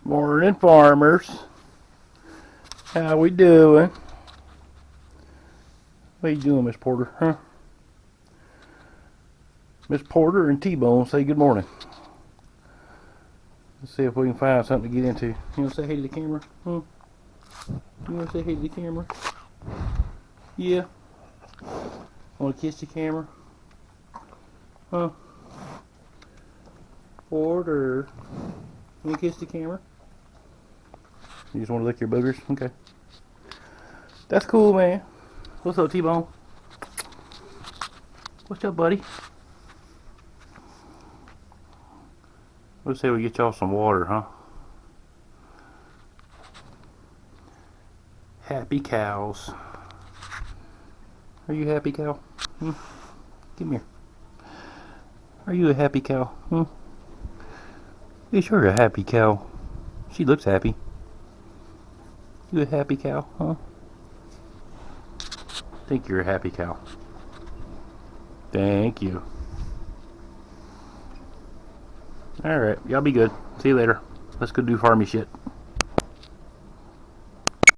Morning, farmers. How we doing? What you doing, Miss Porter, huh? Miss Porter and T-Bone say good morning. Let's see if we can find something to get into. You want to say hey to the camera? Hmm? You want to say hey to the camera? Yeah? Want to kiss the camera? Huh? Porter. You want to kiss the camera? You just want to lick your boogers? Okay. That's cool, man. What's up, T-Bone? What's up, buddy? Let's say we get y'all some water, huh? Happy cows. Are you a happy cow? Hmm? Come here. Are you a happy cow? Hmm? You sure a happy cow. She looks happy. You a happy cow, huh? Think you're a happy cow. Thank you. Alright, y'all be good. See you later. Let's go do farmy shit.